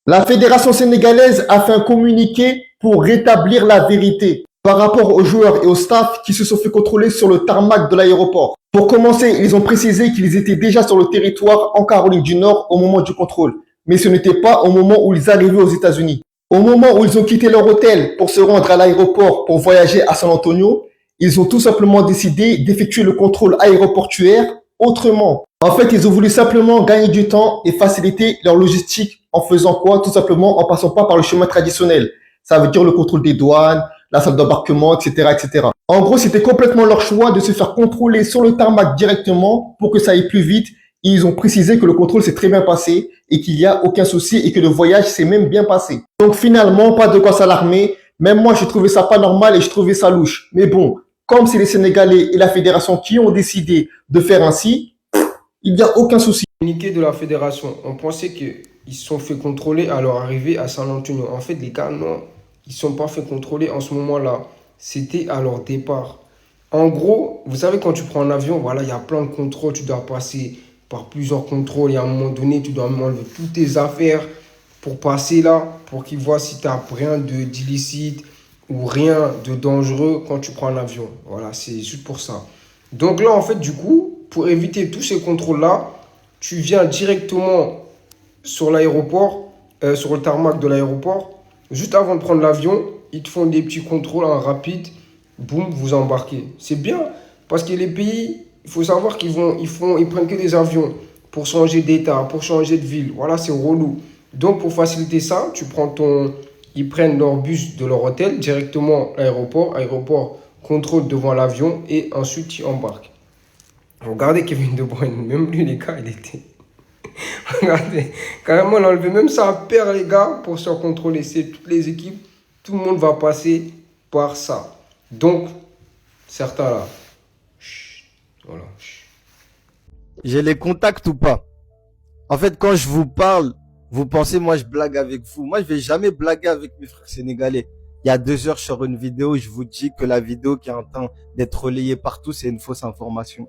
La fédération sénégalaise a fait un communiqué pour rétablir la vérité par rapport aux joueurs et au staff qui se sont fait contrôler sur le tarmac de l'aéroport. Pour commencer, ils ont précisé qu'ils étaient déjà sur le territoire en Caroline du Nord au moment du contrôle, mais ce n'était pas au moment où ils arrivaient aux États-Unis. Au moment où ils ont quitté leur hôtel pour se rendre à l'aéroport pour voyager à San Antonio, ils ont tout simplement décidé d'effectuer le contrôle aéroportuaire autrement. En fait, ils ont voulu simplement gagner du temps et faciliter leur logistique en faisant quoi? Tout simplement en passant pas par le chemin traditionnel. Ça veut dire le contrôle des douanes, la salle d'embarquement, etc., etc. En gros, c'était complètement leur choix de se faire contrôler sur le tarmac directement pour que ça aille plus vite. Et ils ont précisé que le contrôle s'est très bien passé et qu'il n'y a aucun souci et que le voyage s'est même bien passé. Donc finalement, pas de quoi s'alarmer. Même moi, je trouvais ça pas normal et je trouvais ça louche. Mais bon, comme c'est les Sénégalais et la fédération qui ont décidé de faire ainsi, il n'y a aucun souci. Communiqué de la fédération, on pensait qu'ils se sont fait contrôler à leur arrivée à San Antonio. En fait, les gars, non, ils ne sont pas fait contrôler en ce moment-là. C'était à leur départ. En gros, vous savez, quand tu prends un avion, voilà, il y a plein de contrôles. Tu dois passer par plusieurs contrôles. Et à un moment donné, tu dois enlever toutes tes affaires pour passer là, pour qu'ils voient si tu n'as rien d'illicite ou rien de dangereux quand tu prends un avion. Voilà, c'est juste pour ça. Donc là, en fait, du coup, pour éviter tous ces contrôles-là, tu viens directement sur l'aéroport, sur le tarmac de l'aéroport. Juste avant de prendre l'avion, ils te font des petits contrôles en rapide. Boum, vous embarquez. C'est bien parce que les pays, il faut savoir ils prennent que des avions pour changer d'état, pour changer de ville. Voilà, c'est relou. Donc pour faciliter ça, ils prennent leur bus de leur hôtel directement à l'aéroport. Aéroport, contrôle devant l'avion et ensuite ils embarquent. Regardez Kevin De Bruyne, même lui les gars, il était. Regardez, carrément, on a enlevé même sa paire, les gars, pour se contrôler. C'est toutes les équipes, tout le monde va passer par ça. Donc, certains là, chut, voilà. Chut. J'ai les contacts ou pas? En fait, quand je vous parle, vous pensez, moi, je blague avec vous. Moi, je vais jamais blaguer avec mes frères sénégalais. Il y a 2 heures, sur une vidéo, je vous dis que la vidéo qui est en train d'être relayée partout, c'est une fausse information.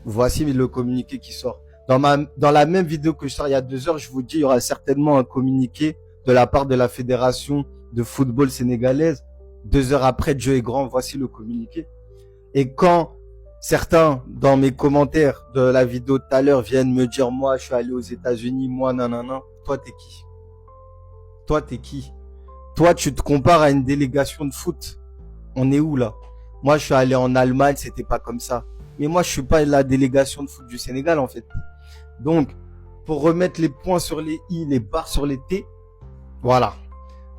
Voici le communiqué qui sort. Dans la même vidéo que je sors il y a 2 heures, je vous dis, il y aura certainement un communiqué de la part de la fédération de football sénégalaise. 2 heures après, Dieu est grand, voici le communiqué. Et quand certains, dans mes commentaires de la vidéo tout à l'heure, viennent me dire, moi, je suis allé aux États-Unis, moi, nanana, toi, t'es qui? Toi, t'es qui? Toi, tu te compares à une délégation de foot. On est où, là? Moi, je suis allé en Allemagne, c'était pas comme ça. Mais moi, je suis pas la délégation de foot du Sénégal, en fait. Donc, pour remettre les points sur les i, les barres sur les t, voilà.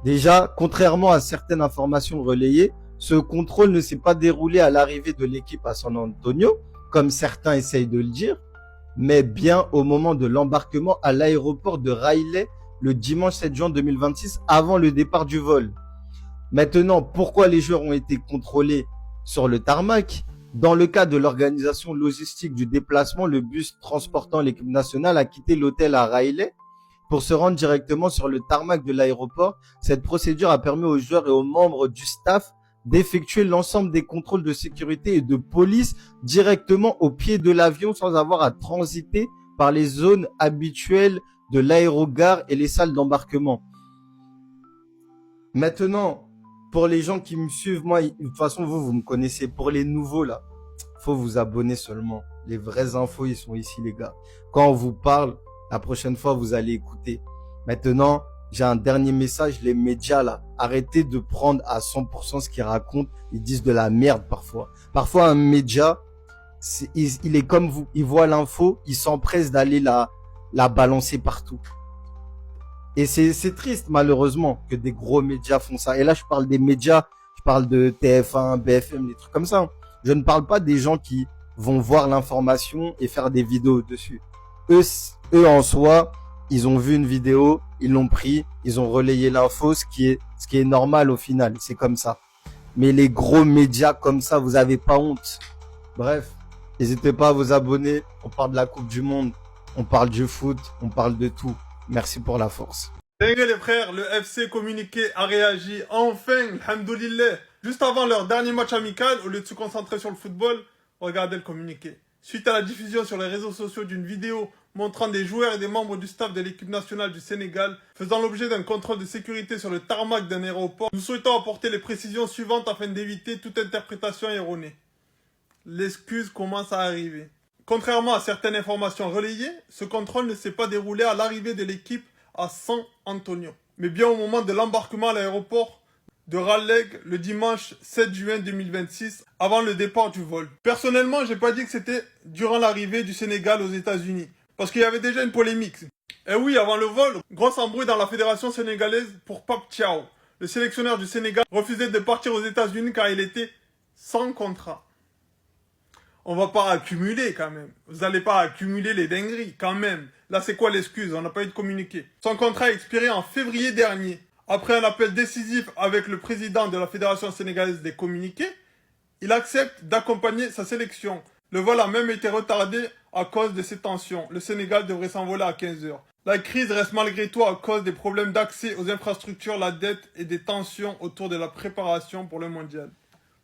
Déjà, contrairement à certaines informations relayées, ce contrôle ne s'est pas déroulé à l'arrivée de l'équipe à San Antonio, comme certains essayent de le dire, mais bien au moment de l'embarquement à l'aéroport de Raleigh le dimanche 7 juin 2026, avant le départ du vol. Maintenant, pourquoi les joueurs ont été contrôlés sur le tarmac? Dans le cas de l'organisation logistique du déplacement, le bus transportant l'équipe nationale a quitté l'hôtel à Raleigh pour se rendre directement sur le tarmac de l'aéroport. Cette procédure a permis aux joueurs et aux membres du staff d'effectuer l'ensemble des contrôles de sécurité et de police directement au pied de l'avion sans avoir à transiter par les zones habituelles de l'aérogare et les salles d'embarquement. Maintenant, pour les gens qui me suivent, moi, de toute façon, vous me connaissez. Pour les nouveaux, là, faut vous abonner seulement. Les vraies infos, ils sont ici, les gars. Quand on vous parle, la prochaine fois, vous allez écouter. Maintenant, j'ai un dernier message. Les médias, là, arrêtez de prendre à 100% ce qu'ils racontent. Ils disent de la merde, parfois. Parfois, un média, il est comme vous. Il voit l'info, il s'empresse d'aller la balancer partout. Et c'est triste, malheureusement, que des gros médias font ça. Et là, je parle des médias, je parle de TF1, BFM, des trucs comme ça. Je ne parle pas des gens qui vont voir l'information et faire des vidéos dessus. Eux en soi, ils ont vu une vidéo, ils l'ont pris, ils ont relayé l'info, ce qui est normal au final. C'est comme ça. Mais les gros médias comme ça, vous avez pas honte. Bref, n'hésitez pas à vous abonner. On parle de la Coupe du Monde, on parle du foot, on parle de tout. Merci pour la force. Dingue les frères, le FC communiqué a réagi enfin, alhamdoulilah. Juste avant leur dernier match amical, au lieu de se concentrer sur le football, regardez le communiqué. Suite à la diffusion sur les réseaux sociaux d'une vidéo montrant des joueurs et des membres du staff de l'équipe nationale du Sénégal faisant l'objet d'un contrôle de sécurité sur le tarmac d'un aéroport, nous souhaitons apporter les précisions suivantes afin d'éviter toute interprétation erronée. L'excuse commence à arriver. Contrairement à certaines informations relayées, ce contrôle ne s'est pas déroulé à l'arrivée de l'équipe à San Antonio, mais bien au moment de l'embarquement à l'aéroport de Raleigh le dimanche 7 juin 2026, avant le départ du vol. Personnellement, j'ai pas dit que c'était durant l'arrivée du Sénégal aux États-Unis, parce qu'il y avait déjà une polémique. Et oui, avant le vol, grosse embrouille dans la fédération sénégalaise pour Pape Thiaw. Le sélectionneur du Sénégal refusait de partir aux États-Unis car il était sans contrat. On va pas accumuler quand même. Vous allez pas accumuler les dingueries quand même. Là, c'est quoi l'excuse? On n'a pas eu de communiqué. Son contrat a expiré en février dernier. Après un appel décisif avec le président de la Fédération sénégalaise des communiqués, il accepte d'accompagner sa sélection. Le vol a même été retardé à cause de ces tensions. Le Sénégal devrait s'envoler à 15 heures. La crise reste malgré tout à cause des problèmes d'accès aux infrastructures, la dette et des tensions autour de la préparation pour le mondial.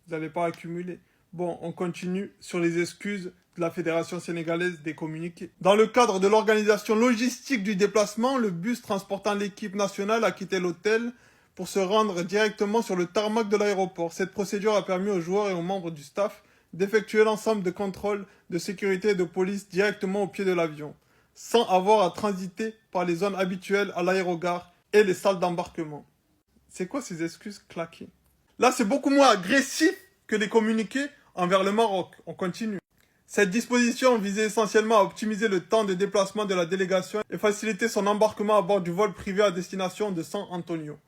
Vous n'allez pas accumuler. Bon, on continue sur les excuses de la Fédération sénégalaise des communiqués. Dans le cadre de l'organisation logistique du déplacement, le bus transportant l'équipe nationale a quitté l'hôtel pour se rendre directement sur le tarmac de l'aéroport. Cette procédure a permis aux joueurs et aux membres du staff d'effectuer l'ensemble de contrôles de sécurité et de police directement au pied de l'avion, sans avoir à transiter par les zones habituelles à l'aérogare et les salles d'embarquement. C'est quoi ces excuses claquées? Là, c'est beaucoup moins agressif que les communiqués envers le Maroc. On continue. Cette disposition visait essentiellement à optimiser le temps de déplacement de la délégation et faciliter son embarquement à bord du vol privé à destination de San Antonio.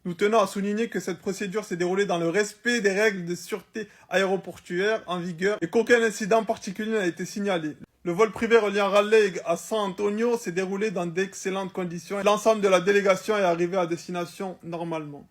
Nous tenons à souligner que cette procédure s'est déroulée dans le respect des règles de sûreté aéroportuaire en vigueur et qu'aucun incident particulier n'a été signalé. Le vol privé reliant Raleigh à San Antonio s'est déroulé dans d'excellentes conditions et l'ensemble de la délégation est arrivé à destination normalement.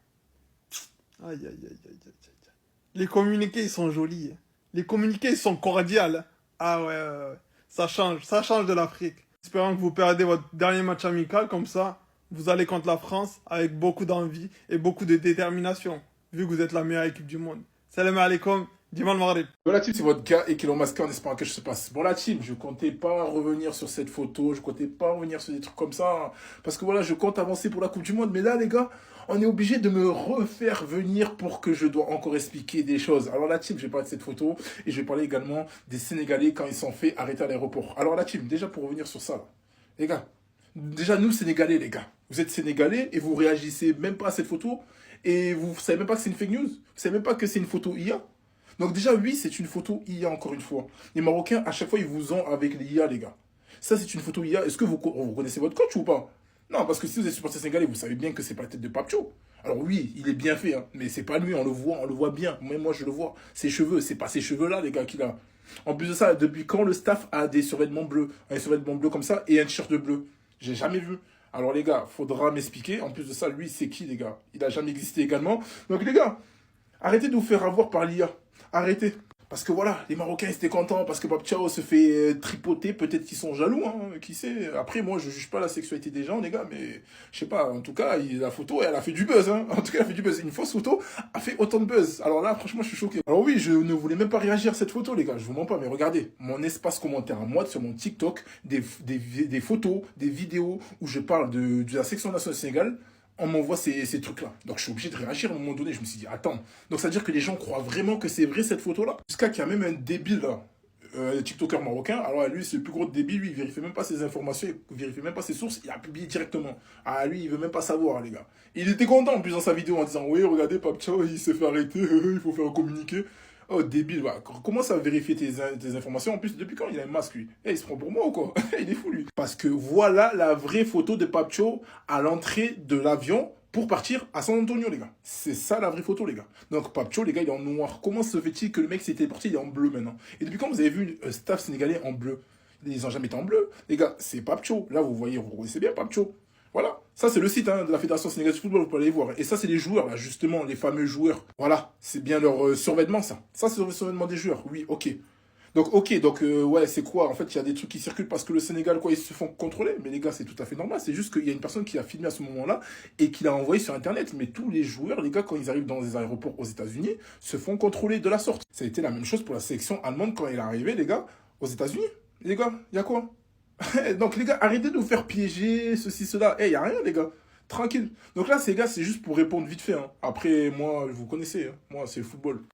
Aïe, aïe, aïe, aïe, aïe, aïe. Les communiqués, ils sont jolis. Les communiqués, ils sont cordiales. Ah ouais. Ça change de l'Afrique. Espérons que vous perdez votre dernier match amical, comme ça, vous allez contre la France avec beaucoup d'envie et beaucoup de détermination, vu que vous êtes la meilleure équipe du monde. Salam alaikum, Dimal Maghrib. Bon la team, c'est votre gars et Elon Musk en espérant que je se passe. Bon la team, je comptais pas revenir sur cette photo, je comptais pas revenir sur des trucs comme ça, hein, parce que voilà, je compte avancer pour la Coupe du Monde, mais là les gars, on est obligé de me refaire venir pour que je dois encore expliquer des choses. Alors la team, je vais parler de cette photo et je vais parler également des Sénégalais quand ils sont fait arrêter à l'aéroport. Alors la team, déjà pour revenir sur ça, là, les gars, déjà nous Sénégalais les gars, vous êtes Sénégalais et vous réagissez même pas à cette photo et vous savez même pas que c'est une fake news, vous savez même pas que c'est une photo IA. Donc déjà, oui, c'est une photo IA encore une fois. Les Marocains, à chaque fois, ils vous ont avec les IA, les gars. Ça, c'est une photo IA. Est-ce que vous connaissez votre coach ou pas? Non, parce que si vous êtes supporter sénégalais, vous savez bien que c'est pas la tête de Pape Thiaw. Alors oui, il est bien fait, hein, mais c'est pas lui, on le voit bien. Même moi, je le vois. Ses cheveux, c'est pas ces cheveux-là, les gars, qu'il a. En plus de ça, depuis quand le staff a des survêtements bleus? Un survêtement bleu comme ça et un t-shirt bleu? J'ai jamais vu. Alors les gars, faudra m'expliquer. En plus de ça, lui, c'est qui, les gars? Il a jamais existé également. Donc les gars, arrêtez de vous faire avoir par l'IA. Arrêtez. Parce que voilà, les Marocains ils étaient contents parce que Pape Thiaw se fait tripoter. Peut-être qu'ils sont jaloux, hein, qui sait. Après, moi, je juge pas la sexualité des gens, les gars, mais je sais pas. En tout cas, la photo, elle a fait du buzz. Hein. En tout cas, elle a fait du buzz. Une fausse photo a fait autant de buzz. Alors là, franchement, je suis choqué. Alors oui, je ne voulais même pas réagir à cette photo, les gars. Je vous mens pas, mais regardez, mon espace commentaire à moi sur mon TikTok, des photos, des vidéos où je parle de la section nationale du Sénégal. On m'envoie ces trucs-là. Donc je suis obligé de réagir à un moment donné. Je me suis dit, attends. Donc ça veut dire que les gens croient vraiment que c'est vrai cette photo-là. Jusqu'à qu'il y a même un débile là, TikToker marocain. Alors lui, c'est le plus gros débile. Lui, il vérifie même pas ses informations, il vérifie même pas ses sources. Il a publié directement. Ah lui, il veut même pas savoir, les gars. Il était content en plus dans sa vidéo en disant, oui, regardez, Pape Thiaw, il s'est fait arrêter. Il faut faire un communiqué. Oh, débile, bah. Commence à vérifier tes informations. En plus, depuis quand il a un masque, lui? Il se prend pour moi ou quoi? Il est fou, lui. Parce que voilà la vraie photo de Pape Thiaw à l'entrée de l'avion pour partir à San Antonio, les gars. C'est ça la vraie photo, les gars. Donc, Pape Thiaw, les gars, il est en noir. Comment se fait-il que le mec s'était porté, il est en bleu maintenant? Et depuis quand vous avez vu un staff sénégalais en bleu? Ils n'ont jamais été en bleu. Les gars, c'est Pape Thiaw. Là, vous voyez, vous reconnaissez bien Pape Thiaw. Voilà, ça c'est le site hein, de la Fédération sénégalaise de football, vous pouvez aller voir. Et ça c'est les joueurs, là, justement, les fameux joueurs. Voilà, c'est bien leur survêtement, ça. Ça c'est le survêtement des joueurs, oui, ok. Donc, ouais, c'est quoi? En fait, il y a des trucs qui circulent parce que le Sénégal, quoi, ils se font contrôler. Mais les gars, c'est tout à fait normal. C'est juste qu'il y a une personne qui a filmé à ce moment-là et qui l'a envoyé sur Internet. Mais tous les joueurs, les gars, quand ils arrivent dans les aéroports aux États-Unis, se font contrôler de la sorte. Ça a été la même chose pour la sélection allemande quand elle est arrivée, les gars, aux États-Unis. Les gars, il y a quoi? Donc les gars, arrêtez de vous faire piéger, ceci, cela. Eh, y a rien les gars. Tranquille. Donc là, ces gars, c'est juste pour répondre vite fait, hein. Après, moi, vous connaissez, hein. Moi, c'est le football.